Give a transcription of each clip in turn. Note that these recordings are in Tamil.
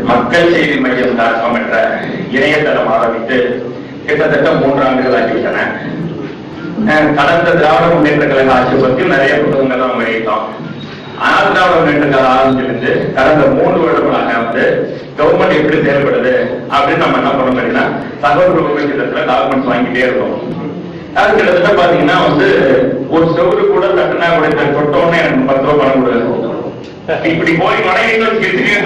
மக்கள் செய்தி மையம் .com என்ற இணையதளம் ஆரம்பித்து கிட்டத்தட்ட 3 ஆண்டுகள் ஆகிவிட்டன. கடந்த திராவிட முன்னேற்ற கழக ஆட்சி பற்றி நிறைய புத்தகங்கள் நம்ம வெளியிட்டோம். ஆனால் திராவிட முன்னேற்ற கழக ஆரம்பிச்சிருந்து கடந்த 3 வருடங்களாக கவர்மெண்ட் எப்படி செயல்படுது அப்படின்னு நம்ம என்ன பண்ணோம் அப்படின்னா தகவல் உபயோகத்துல டாக்குமெண்ட்ஸ் வாங்கிட்டே இருக்கோம். அது கிட்டத்தட்ட பாத்தீங்கன்னா ஒரு செவரு கூட தட்டுனா கூட தொட்டோன்னு எனக்கு 10 ரூபாய் பணம் கொடுக்குது. இப்படி போய் மனைவில 10 ரூபாய்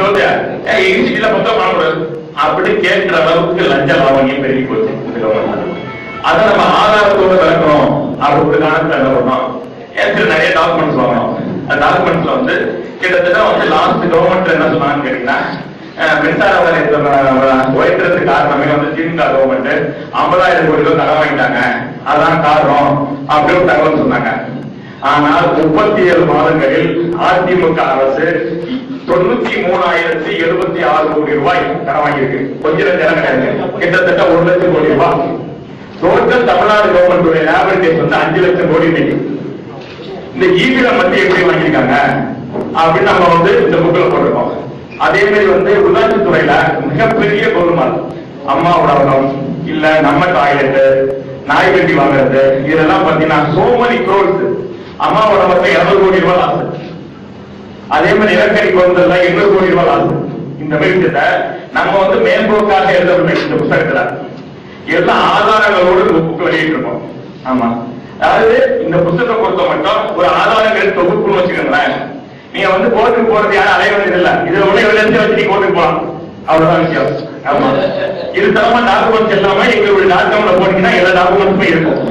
பணம் கொடுக்குது அப்படி கேட்கிற அளவுக்கு லஞ்ச லாவணியம் பெருகி போச்சு. அதை நம்ம ஆதாரத்தோடு விளக்கணும். அப்படி ஒரு காலத்துல என்ன பண்ணோம், நிறைய டாக்குமெண்ட்ஸ் வாங்கணும். அந்த டாக்குமெண்ட்ஸ்ல கிட்டத்தட்ட லாஸ்ட் கவர்மெண்ட் என்ன சொன்னாங்கன்னு கேட்டீங்கன்னா, மின்சார உயர்த்ததுக்கு காரணமே திமுக கவர்மெண்ட் 50,000 கோடி ரூபாய் கடன் வாங்கிட்டாங்க, அதான் காரணம் அப்படின்னு தகவல் சொன்னாங்க. ஆனால் 37 மாதங்களில் அதிமுக அரசு 93,076 கோடி ரூபாய் கடன் வாங்கியிருக்கு. கொஞ்சம் லட்சம் கிடையாது, கிட்டத்தட்ட 1 லட்சம் கோடி ரூபாய். டோட்டல் தமிழ்நாடு கவர்மெண்ட் லேபரேட்டரிஸ் 5 லட்சம் கோடி. இந்த ஈவில மத்திய எப்படி வாங்கியிருக்காங்க அப்படின்னு நம்ம இந்த புக்ல போட்டிருக்கோம். அதே மாதிரி உள்ளாட்சி துறையில மிகப்பெரிய கோல்மால் அம்மா உணவகம் இல்ல நம்ம டாய்லெட் நாய் வெட்டி வாங்குறது இதெல்லாம் பாத்தீங்கன்னா so many crores. அம்மா உணவகத்தை 200 கோடி ரூபாய் ஆசை. அதே மாதிரி நிலக்கரி கொண்டதுல 800 கோடி ரூபாய் ஆசை. இந்த விஷயத்தை நம்ம மேம்போக்காக எழுதப்பட்ட இந்த புத்தகத்துல எல்லாம் ஆதாரங்களோடு புக்கு வெளியிட்டு இருக்கோம். ஆமா, அதாவது இந்த புத்தகத்தை பொறுத்த மட்டும் ஒரு ஆதாரங்கள் தொகுப்புன்னு வச்சுக்கோங்களேன். நீங்க கோர்ட்டுக்கு போறது யாரும் அலைய வேண்டியது இல்ல, இதுல உள்ள எவிடன்ஸ் வச்சு நீங்க கோர்ட்டுக்கு போகலாம், அவ்வளவுதான் விஷயம். ஆமா, இது தரமா டாக்குமெண்ட்ஸ் எல்லாமே எங்களுடைய டாக்குமெண்ட்ல போட்டீங்கன்னா எல்லா டாக்குமெண்ட்ஸுமே இருக்கும்.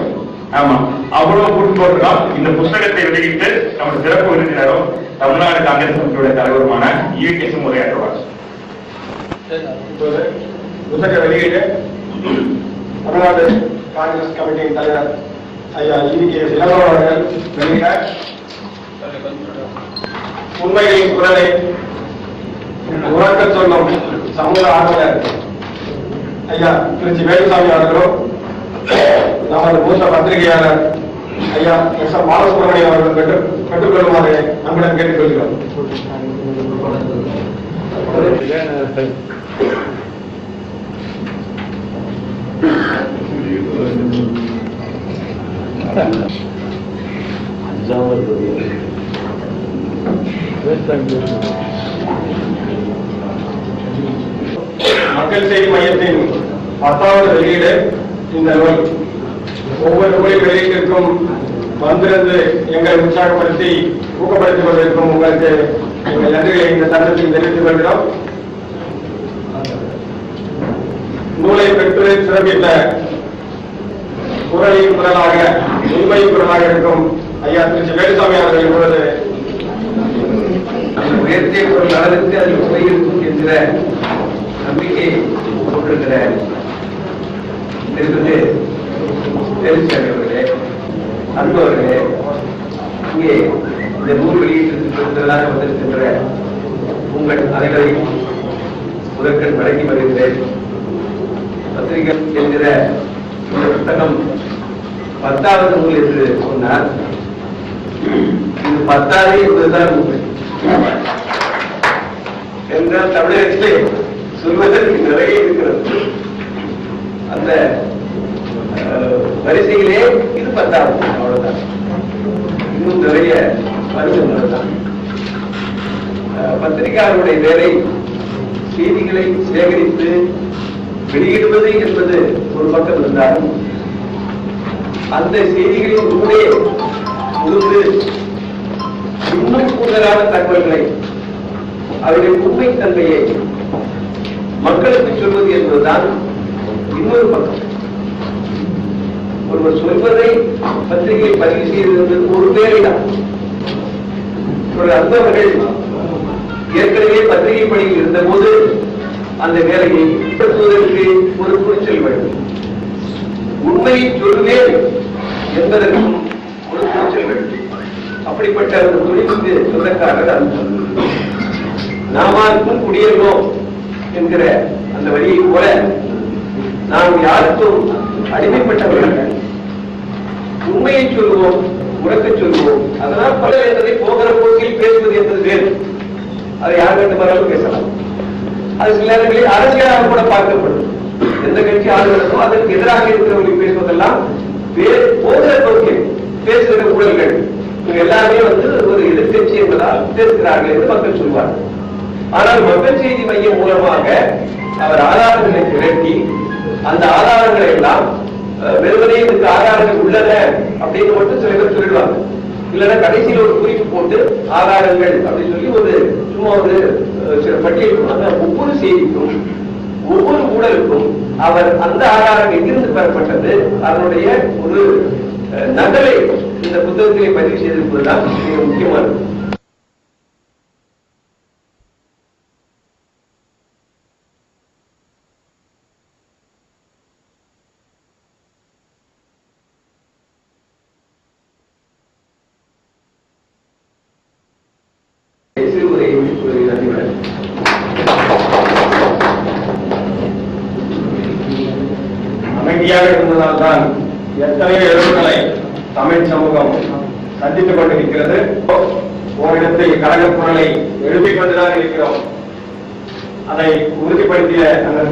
ஆமா, அவ்வளவு கூட்டு போட்டுருக்கோம். இந்த புத்தகத்தை வெளியிட்டு நம்ம சிறப்பு விருந்தினரும் தமிழ்நாடு காங்கிரஸ் கமிட்டியுடைய தலைவருமான ஈ.கே. உரையாற்றுவார். புத்தக வெளியீடு தமிழ்நாடு காங்கிரஸ் கமிட்டியின் தலைவர் ஐயா ஈ.கே. அவர்கள் வெளியிட உண்மையின் குரலை உறக்க சொல்லும் சமூக ஆர்வலர் ஐயா திருச்சி வேலுசாமி அவர்களும் நமது மூத்த பத்திரிகையாளர் ஐயா எஸ்.எம். பாலசுப்ரமணியம் அவர்கள் பெற்றுக்கொள்ளுமாறு நம்மிடம் கேட்டுக்கொள்கிறோம். மக்கள் செய்தி மையத்தின் 10வது வெளியீடு இந்த நூல். ஒவ்வொரு நூலை வெளியீட்டிற்கும் வந்திருந்து எங்களை உற்சாகப்படுத்தி ஊக்கப்படுத்திக் கொண்டிருக்கும் உங்களுக்கு எங்கள் நன்றிகளை இந்த தருணத்தில் தெரிவித்துக் கொள்கிறோம். நூலை பெற்று சிறப்பித்த குரலின் குரலாக உண்மை குரலாக இருக்கும் ஐயா திருச்சி வேலுசாமி அவர்கள் இப்பொழுது உயர்த்திய பொருள் அளவுக்கு அது உண்மை இருக்கும் என்கிற நம்பிக்கை கொண்டிருக்கிற திருப்பதி வேலுசாமி அவர்களே, அன்பு அவர்களே, இங்கே இந்த நூல் வெளியீட்டிற்காக வந்திருக்கின்ற உங்கள் அனைவரையும் முதற்கண் வழங்கி வருகிறேன். பத்திரிகை என்கிற இந்த புத்தகம் 10வது நூல் என்று சொன்னார். இது 10வது என்பதுதான் உண்மை என்றால் தமிழகத்திலே சொல்வதற்கு நிறைய இருக்கிறது. அந்த வரிசையிலே இது 10வது, அவ்வளவுதான். இன்னும் நிறைய வருகிறது தான். பத்திரிகையாளருடைய வேலை செய்திகளை சேகரித்து வெளியிடுவது என்பது ஒரு பக்கம் இருந்தாலும் அந்த செய்திகளின் ஊடே உழுந்து இன்னும் கூடுதலான தகவல்களை அவர்களின் உண்மைத்தன்மையை மக்களுக்கு சொல்வது என்பதுதான் இன்னொரு பக்கம். ஒருவர் சொல்வதை பத்திரிகை பதிவு செய்வது ஒரு வேலைதான். ஒரு அன்பர்கள் ஏற்கனவே பத்திரிகை பணியில் இருந்த போது அந்த வேலையை நடத்துவதற்கு ஒரு துணிச்சல் வேண்டும். உண்மையை சொல்லுவேன் என்பதற்கும் ஒரு துணிச்சல் வேண்டும். அப்படிப்பட்ட ஒரு துணிவுக்கு சொந்தக்காரர் அந்த நாமாருக்கும் குடியேறோம் என்கிற அந்த வழியை போல நாம் யாருக்கும் அடிமைப்பட்டவர்கள். உண்மையை சொல்லுவோம், உறக்க சொல்லுவோம். அதனால் பலர் என்பதை போகிற போக்கில் பேசுவது என்பது வேறு. அதை யார் வேண்டுமானாலும் பேசலாம். அது சில நேரங்களில் அரசியலாக கூட பார்க்கப்படும். எந்த கட்சி ஆளுகிறதோ அதற்கு எதிராக இருக்கிறவர்கள் பேசுவதெல்லாம் போகிற போக்கில் பேசுகிற ஊழல்கள் எல்லாருமே ஒரு எதிர்கட்சி என்பதால் பேசுகிறார்கள் என்று மக்கள் சொல்வார்கள். ஆனால் மக்கள் செய்தி மையம் மூலமாக அவர் ஆதாரங்களை திரட்டி அந்த ஆதாரங்களை எல்லாம் வெறுமனே இதுக்கு ஆதாரங்கள் உள்ளன அப்படின்னு மட்டும் சில பேர் சொல்லிடுவாங்க. இல்லைன்னா கடைசியில் ஒரு குறிப்பு போட்டு ஆதாரங்கள் அப்படின்னு சொல்லி சும்மா சில பட்டியல் ஒவ்வொரு செய்திக்கும் ஒவ்வொரு ஊழலுக்கும் அவர் அந்த ஆதாரம் எங்கிருந்து பெறப்பட்டது அதனுடைய ஒரு நகலை இந்த புத்தகத்திலே பதிவு செய்திருப்பதுதான் மிக முக்கியமானது. அமைதியாக இருந்ததால்தான் எத்தனையோ எழுத்துக்களை தமிழ் சமூகம் சந்தித்துக் கொண்டிருக்கிறது. ஓரிடத்தில் கழக குரலை எழுப்பிக் கொண்டுதான் இருக்கிறோம். அதை உறுதிப்படுத்திய அந்த